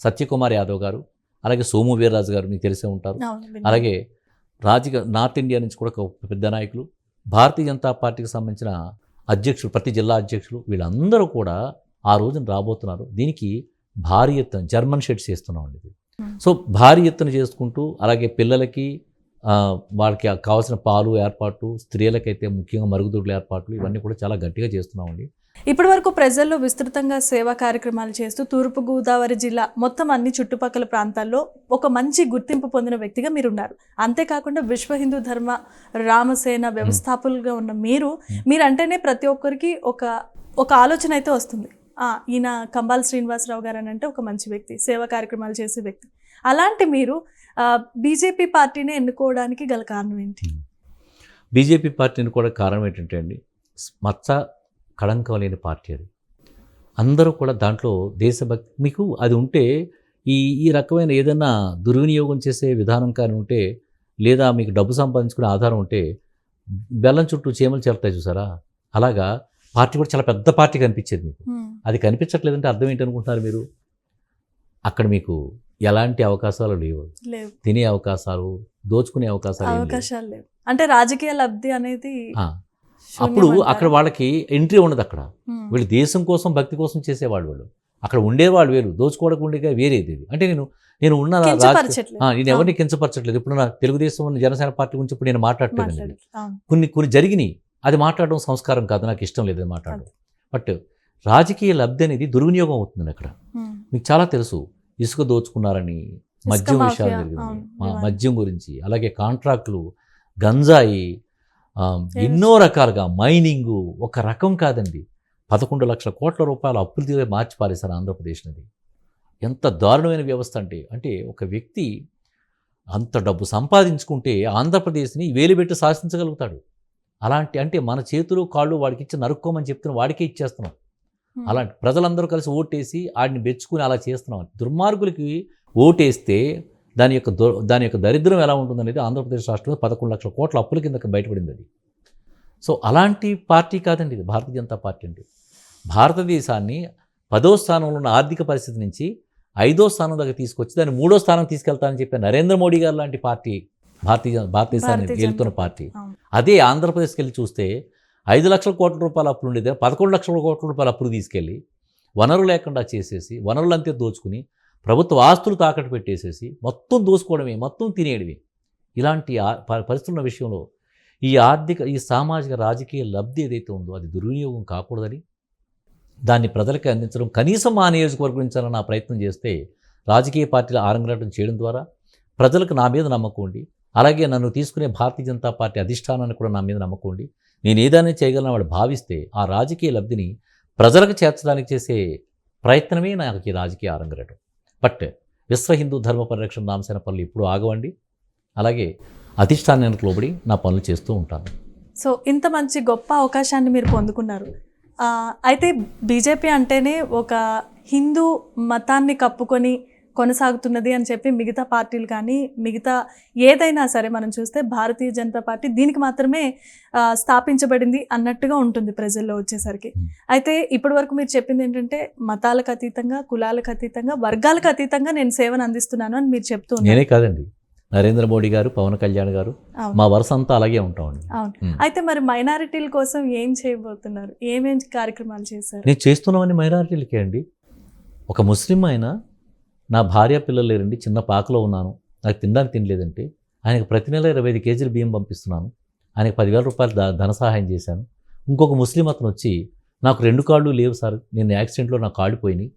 సత్యకుమార్ యాదవ్ గారు, అలాగే సోము వీర్రాజు గారు మీకు తెలిసే ఉంటారు, అలాగే నార్త్ ఇండియా నుంచి కూడా ఒక పెద్ద నాయకులు, భారతీయ జనతా పార్టీకి సంబంధించిన అధ్యక్షులు, ప్రతి జిల్లా అధ్యక్షులు, వీళ్ళందరూ కూడా ఆ రోజున రాబోతున్నారు. దీనికి భారీ ఎత్తున జర్మన్ షెడ్స్ చేస్తున్నామండి ఇది. సో భారీ ఎత్తున చేసుకుంటూ అలాగే పిల్లలకి వాళ్ళకి కావాల్సిన పాలు ఏర్పాట్లు, స్త్రీలకైతే ముఖ్యంగా మరుగుదొడ్ల ఏర్పాట్లు ఇవన్నీ కూడా చాలా గట్టిగా చేస్తున్నామండి. ఇప్పటి వరకు ప్రజల్లో విస్తృతంగా సేవా కార్యక్రమాలు చేస్తూ తూర్పుగోదావరి జిల్లా మొత్తం అన్ని చుట్టుపక్కల ప్రాంతాల్లో ఒక మంచి గుర్తింపు పొందిన వ్యక్తిగా మీరు ఉన్నారు. అంతేకాకుండా విశ్వ హిందూ ధర్మ రామసేన వ్యవస్థాపకులుగా ఉన్న మీరంటేనే ప్రతి ఒక్కరికి ఒక ఆలోచన అయితే వస్తుంది. ఈయన కంబాల శ్రీనివాసరావు గారు అని అంటే ఒక మంచి వ్యక్తి, సేవా కార్యక్రమాలు చేసే వ్యక్తి. అలాంటి మీరు బీజేపీ పార్టీని ఎన్నుకోవడానికి గల కారణం ఏంటి? బీజేపీ పార్టీ ఎన్నుకోవడానికి కారణం ఏంటంటే అండి, మచ్చ కళంకం లేని పార్టీ అది. అందరూ కూడా దాంట్లో దేశభక్తి మీకు అది ఉంటే ఈ రకమైన ఏదైనా దుర్వినియోగం చేసే విధానం కానీ ఉంటే, లేదా మీకు డబ్బు సంపాదించుకునే ఆధారం ఉంటే బెల్లం చుట్టూ చీమలు చేరుతాయి చూసారా, అలాగా పార్టీ కూడా చాలా పెద్ద పార్టీ కనిపించేది మీకు. అది కనిపించట్లేదంటే అర్థం ఏంటనుకుంటున్నారు మీరు? అక్కడ మీకు ఎలాంటి అవకాశాలు లేవు. తినే అవకాశాలు, దోచుకునే అవకాశాలు లేవు. అంటే రాజకీయ లబ్ధి అనేది అప్పుడు అక్కడ వాళ్ళకి ఎంట్రీ ఉండదు. అక్కడ వీళ్ళు దేశం కోసం భక్తి కోసం చేసేవాళ్ళు. వాళ్ళు అక్కడ ఉండేవాళ్ళు వేరు, దోచుకోవడానికి ఉండేగా వేరేది. అంటే నేను ఉన్న నేను ఎవరిని కించపరచట్లేదు. ఇప్పుడు నా తెలుగుదేశం జనసేన పార్టీ గురించి ఇప్పుడు నేను మాట్లాడట్లేదు. కొన్ని జరిగినాయి, అది మాట్లాడడం సంస్కారం కాదు, నాకు ఇష్టం లేదు మాట్లాడడం. బట్ రాజకీయ లబ్ధి అనేది దుర్వినియోగం అవుతుంది అక్కడ. మీకు చాలా తెలుసు, ఇసుక దోచుకున్నారని, మద్యం విషయాలు జరిగింది, మద్యం గురించి, అలాగే కాంట్రాక్టులు, గంజాయి, ఎన్నో రకాలుగా మైనింగు. ఒక రకం కాదండి, 11 లక్షల కోట్ల రూపాయల అప్పులు తీరే మార్చి పారేశారు ఆంధ్రప్రదేశ్ నది. ఎంత దారుణమైన వ్యవస్థ అంటే ఒక వ్యక్తి అంత డబ్బు సంపాదించుకుంటే ఆంధ్రప్రదేశ్ని వేలుబెట్టి శాసించగలుగుతాడు. అలాంటి అంటే మన చేతులు కాళ్ళు వాడికి ఇచ్చి నరుక్కోమని చెప్తున్న వాడికే ఇచ్చేస్తున్నాం. అలాంటి ప్రజలందరూ కలిసి ఓటేసి ఆడిని బెచ్చుకుని అలా చేస్తున్నాం. దుర్మార్గులకి ఓటేస్తే దాని యొక్క దరిద్రం ఎలా ఉంటుందనేది ఆంధ్రప్రదేశ్ రాష్ట్రంలో 11 లక్షల కోట్ల అప్పుల కింద బయటపడింది అది. సో అలాంటి పార్టీ కాదండి ఇది భారతీయ జనతా పార్టీ. అంటే భారతదేశాన్ని 10వ స్థానంలో ఉన్న ఆర్థిక పరిస్థితి నుంచి 5వ స్థానం దగ్గర తీసుకొచ్చి దాన్ని 3వ స్థానం తీసుకెళ్తానని చెప్పి నరేంద్ర మోడీ గారు లాంటి పార్టీ భారతదేశాన్ని వెళ్తున్న పార్టీ. అదే ఆంధ్రప్రదేశ్కి వెళ్ళి చూస్తే 5 లక్షల కోట్ల రూపాయల అప్పులు ఉండేది 11 లక్షల కోట్ల రూపాయల అప్పులు తీసుకెళ్ళి వనరులు లేకుండా చేసేసి, వనరులంతే దోచుకుని, ప్రభుత్వ ఆస్తులు తాకట్టు పెట్టేసేసి మొత్తం దోచుకోవడమే, మొత్తం తినేయడమే. ఇలాంటి పరిస్థితుల విషయంలో ఈ సామాజిక రాజకీయ లబ్ధి ఏదైతే ఉందో అది దుర్వినియోగం కాకూడదని, దాన్ని ప్రజలకి అందించడం, కనీసం ఆ నియోజకవర్గం నుంచి నా ప్రయత్నం చేస్తే రాజకీయ పార్టీలు ఆరంగేటం చేయడం ద్వారా ప్రజలకు నా మీద నమ్మకం ఉండి, అలాగే నన్ను తీసుకునే భారతీయ జనతా పార్టీ అధిష్టానాన్ని కూడా నా మీద నమ్మకం ఉండి, నేను ఏదైనా చేయగలను వాడు భావిస్తే ఆ రాజకీయ లబ్ధిని ప్రజలకు చేర్చడానికి చేసే ప్రయత్నమే నాకు ఈ రాజకీయ ఆరంగేటం. బట్ విశ్వ హిందూ ధర్మ పరిరక్షణ రామసేన పనులు ఇప్పుడు ఆగవండి. అలాగే అధిష్టానానికి లోబడి నా పనులు చేస్తూ ఉంటాను. సో ఇంత మంచి గొప్ప అవకాశాన్ని మీరు పొందుకున్నారు. అయితే బీజేపీ అంటేనే ఒక హిందూ మతాన్ని కప్పుకొని కొనసాగుతున్నది అని చెప్పి మిగతా పార్టీలు కానీ మిగతా ఏదైనా సరే మనం చూస్తే భారతీయ జనతా పార్టీ దీనికి మాత్రమే స్థాపించబడింది అన్నట్టుగా ఉంటుంది ప్రజల్లో వచ్చేసరికి. అయితే ఇప్పటి వరకు మీరు చెప్పింది ఏంటంటే మతాలకు అతీతంగా, కులాలకు అతీతంగా, వర్గాలకు అతీతంగా నేను సేవను అందిస్తున్నాను అని మీరు చెప్తూ ఉన్నారు. నేనే కాదండి, నరేంద్ర మోడీ గారు, పవన్ కళ్యాణ్ గారు, మా వరుస అంతా అలాగే ఉంటామండి. అవును. అయితే మరి మైనారిటీల కోసం ఏం చేయబోతున్నారు? ఏమేం కార్యక్రమాలు చేశారు? నేను చేస్తున్నామని మైనారిటీలకే అండి. ఒక ముస్లిం అయినా నా భార్య పిల్లలు లేరండి, చిన్న పాకలో ఉన్నాను, నాకు తినడానికి తినలేదంటే ఆయనకు ప్రతి నెల 25 కేజీలు బియ్యం పంపిస్తున్నాను. ఆయనకు 10,000 రూపాయలు ధన సహాయం చేశాను. ఇంకొక ముస్లిం అతను వచ్చి నాకు 2 కాళ్ళు లేవు సార్, నేను యాక్సిడెంట్లో నాకు కాళ్ళు పోయినాయి,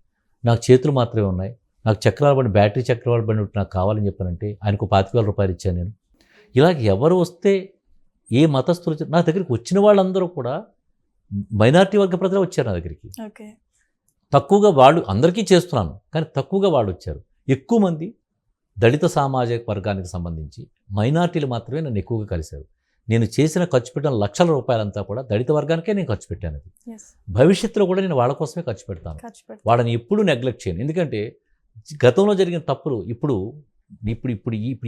నాకు చేతులు మాత్రమే ఉన్నాయి, నాకు చక్రాల బండి, బ్యాటరీ చక్రాల బండి నాకు కావాలని చెప్పానంటే ఆయనకు 25,000 రూపాయలు ఇచ్చాను నేను. ఇలాగ ఎవరు వస్తే, ఏ మతస్థులు నా దగ్గరికి వచ్చిన వాళ్ళందరూ కూడా మైనారిటీ వర్గ ప్రజలు వచ్చారు నా దగ్గరికి. తక్కువగా వాళ్ళు అందరికీ చేస్తున్నాను, కానీ తక్కువగా వాళ్ళు వచ్చారు. ఎక్కువ మంది దళిత సామాజిక వర్గానికి సంబంధించి మైనారిటీలు మాత్రమే నన్ను ఎక్కువగా కలిశారు. నేను చేసిన ఖర్చు పెట్టిన లక్షల రూపాయలంతా కూడా దళిత వర్గానికే నేను ఖర్చు పెట్టాను. భవిష్యత్తులో కూడా నేను వాళ్ళ కోసమే ఖర్చు పెడతాను. వాళ్ళని ఎప్పుడూ నెగ్లెక్ట్ చేయను. ఎందుకంటే గతంలో జరిగిన తప్పులు ఇప్పుడు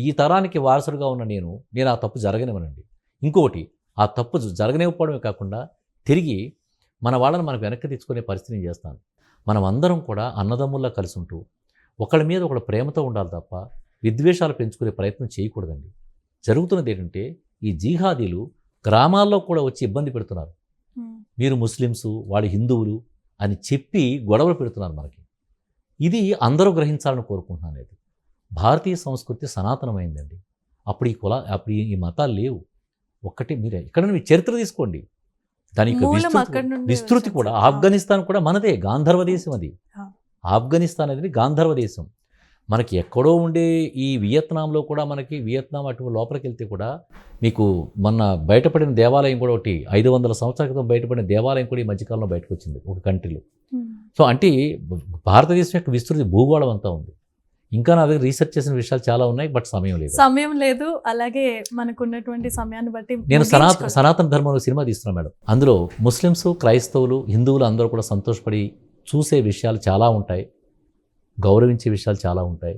ఈ తరానికి వారసుడుగా ఉన్న నేను ఆ తప్పు జరగనివ్వనండి. ఇంకొకటి, ఆ తప్పు జరగనివ్వకపోవడమే కాకుండా తిరిగి మన వాళ్ళని మనకు వెనక్కి తెచ్చుకునే పరిస్థితిని చేస్తాను. మనం అందరం కూడా అన్నదమ్ముల్లా కలిసి ఉంటూ ఒకళ్ళ మీద ఒకళ్ళ ప్రేమతో ఉండాలి తప్ప విద్వేషాలు పెంచుకునే ప్రయత్నం చేయకూడదండి. జరుగుతున్నది ఏంటంటే ఈ జిహాదీలు గ్రామాల్లో కూడా వచ్చి ఇబ్బంది పెడుతున్నారు. మీరు ముస్లిమ్స్, వాళ్ళు హిందువులు అని చెప్పి గొడవలు పెడుతున్నారు మనకి. ఇది అందరూ గ్రహించాలని కోరుకుంటున్నాను. ఇది భారతీయ సంస్కృతి సనాతనమైందండి. అప్పుడు ఈ మతాలు లేవు. ఒక్కటి మీరు ఎక్కడైనా మీ చరిత్ర తీసుకోండి, దాని యొక్క మూలం అక్కడి నుండి విస్తృతి వచ్చింది కూడా. సార్. ఆఫ్ఘనిస్తాన్ కూడా మనదే, గాంధర్వ దేశం అది. ఆ. ఆఫ్ఘనిస్తాన్ అనేది గాంధర్వ దేశం. మనకి ఎక్కడో ఉండే ఈ వియత్నాంలో కూడా, మనకి వియత్నాం అటు లోపలికి వెళ్తే కూడా మీకు మొన్న బయటపడిన దేవాలయం కూడా ఒకటి 500 సంవత్సరాల క్రితం బయటపడిన దేవాలయం కూడా ఈ మధ్యకాలంలో బయటకు వచ్చింది ఒక కంట్రీలో. సో అంటే భారతదేశం యొక్క విస్తృతి భూగోళం అంతా ఉంది. ఇంకా నా దగ్గర రీసెర్చ్ చేసిన విషయాలు చాలా ఉన్నాయి, బట్ సమయం లేదు. అలాగే మనకున్నటువంటి సమయాన్ని బట్టి నేను ముగించుకోవాలి. సనాతన ధర్మంలో సినిమా తీస్తున్నాను మేడం. అందులో ముస్లిమ్స్, క్రైస్తవులు, హిందువులు అందరూ కూడా సంతోషపడి చూసే విషయాలు చాలా ఉంటాయి, గౌరవించే విషయాలు చాలా ఉంటాయి.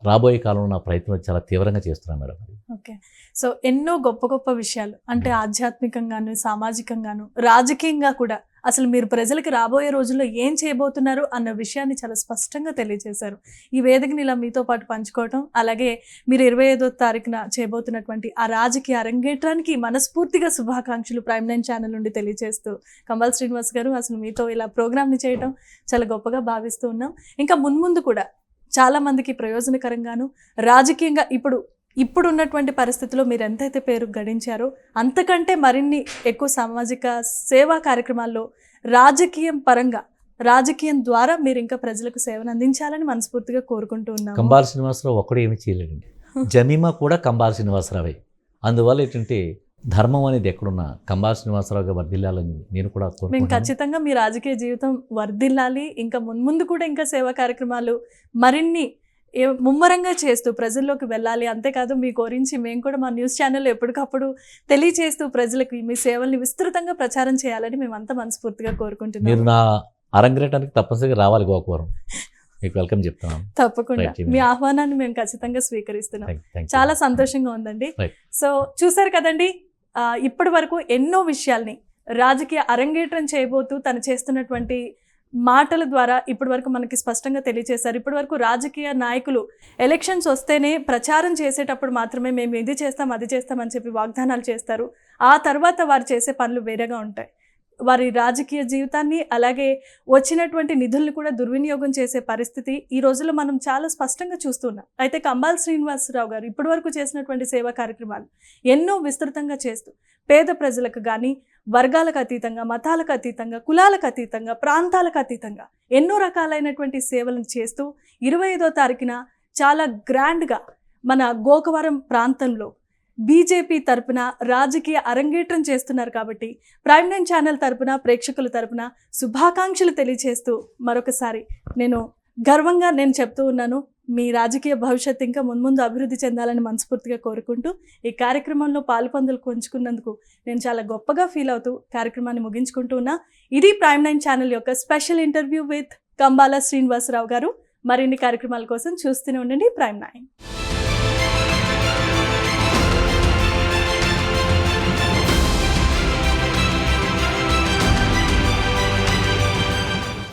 రాబోయే కాలంలో నా ప్రయత్నం చాలా తీవ్రంగా చేస్తున్నాను మేడం. ఓకే. సో ఎన్నో గొప్ప గొప్ప విషయాలు, అంటే ఆధ్యాత్మికంగాను, సామాజికంగాను, రాజకీయంగా కూడా అసలు మీరు ప్రజలకు రాబోయే రోజుల్లో ఏం చేయబోతున్నారు అన్న విషయాన్ని చాలా స్పష్టంగా తెలియజేశారు. ఈ వేదికని ఇలా మీతో పాటు పంచుకోవటం, అలాగే మీరు 25వ తారీఖున చేయబోతున్నటువంటి ఆ రాజకీయ అరంగేట్రానికి మనస్ఫూర్తిగా శుభాకాంక్షలు ప్రైమ్ 9 ఛానల్ నుండి తెలియజేస్తూ, కంబాల శ్రీనివాస్ గారు అసలు మీతో ఇలా ప్రోగ్రామ్ని చేయడం చాలా గొప్పగా భావిస్తూ ఉన్నాం. ఇంకా మున్ముందు కూడా చాలా మందికి ప్రయోజనకరంగాను, రాజకీయంగా ఇప్పుడు ఉన్నటువంటి పరిస్థితుల్లో మీరు ఎంతైతే పేరు గడించారో అంతకంటే మరిన్ని ఎక్కువ సామాజిక సేవా కార్యక్రమాల్లో రాజకీయం ద్వారా మీరు ఇంకా ప్రజలకు సేవను అందించాలని మనస్ఫూర్తిగా కోరుకుంటూ ఉన్నాము. కంబాల శ్రీనివాసరావు ఒక్కడు ఏమీ చేయలేడండి. జమీమా కూడా కంబాల శ్రీనివాసరావే. అందువల్ల ఏంటంటే ధర్మం అనేది ఎక్కడున్నా కంబాల శ్రీనివాసరావుగా వర్ధిల్లాలని నేను కూడా మేము కోరుకుంటున్నాను. ఖచ్చితంగా మీ రాజకీయ జీవితం వర్ధిల్లాలి, ఇంకా ముందు కూడా ఇంకా సేవా కార్యక్రమాలు మరిన్ని ముమ్మరంగా చేస్తూ ప్రజల్లోకి వెళ్ళాలి. అంతేకాదు మీ గురించి మేము కూడా మా న్యూస్ ఛానల్లో ఎప్పటికప్పుడు తెలియచేస్తూ ప్రజలకు మీ సేవల్ని విస్తృతంగా ప్రచారం చేయాలని మేమంతా మనస్ఫూర్తిగా మీరు కోరుకుంటున్నాం. నా అరంగేటానికి తప్పనిసరిగా రావాలి గోకవరం. మీకు వెల్కమ్ చెప్తున్నాను. తప్పకుండా Right, మీ ఆహ్వానాన్ని మేము ఖచ్చితంగా స్వీకరిస్తున్నాం. Thank you. చాలా సంతోషంగా ఉందండి. Right. సో చూసారు కదండి, ఇప్పటి వరకు ఎన్నో విషయాల్ని రాజకీయ అరంగేట్రం చేయబోతూ తను చేస్తున్నటువంటి మాటల ద్వారా ఇప్పటి వరకు మనకి స్పష్టంగా తెలియజేశారు. ఇప్పటి వరకు రాజకీయ నాయకులు ఎలక్షన్స్ వస్తేనే ప్రచారం చేసేటప్పుడు మాత్రమే మేము ఇది చేస్తాం అది చేస్తాం అని చెప్పి వాగ్దానాలు చేస్తారు. ఆ తర్వాత వారు చేసే పనులు వేరేగా ఉంటాయి. వారి రాజకీయ జీవితాన్ని అలాగే వచ్చినటువంటి నిధుల్ని కూడా దుర్వినియోగం చేసే పరిస్థితి ఈ రోజుల్లో మనం చాలా స్పష్టంగా చూస్తున్నాం. అయితే కంబాల శ్రీనివాసరావు గారు ఇప్పటి వరకు చేసినటువంటి సేవా కార్యక్రమాలు ఎన్నో విస్తృతంగా చేస్తూ పేద ప్రజలకు కానీ, వర్గాలకు అతీతంగా, మతాలకు అతీతంగా, కులాలకు అతీతంగా, ప్రాంతాలకు అతీతంగా ఎన్నో రకాలైనటువంటి సేవలను చేస్తూ 25వ తారీఖున చాలా గ్రాండ్గా మన గోకవరం ప్రాంతంలో బీజేపీ తరపున రాజకీయ అరంగేట్రం చేస్తున్నారు. కాబట్టి ప్రైమ్ 9 ఛానల్ తరపున, ప్రేక్షకుల తరపున శుభాకాంక్షలు తెలియజేస్తూ మరొకసారి గర్వంగా నేను చెప్తూ ఉన్నాను, మీ రాజకీయ భవిష్యత్తు ఇంకా మున్ముందు అభివృద్ధి చెందాలని మనస్ఫూర్తిగా కోరుకుంటూ ఈ కార్యక్రమంలో పాలుపందులు పంచుకున్నందుకు నేను చాలా గొప్పగా ఫీల్ అవుతూ కార్యక్రమాన్ని ముగించుకుంటూ ఉన్నా. ఇది ప్రైమ్ 9 ఛానల్ యొక్క special interview with Kambala Srinivasarao గారు. మరిన్ని కార్యక్రమాల కోసం చూస్తూనే ఉండండి ప్రైమ్ 9.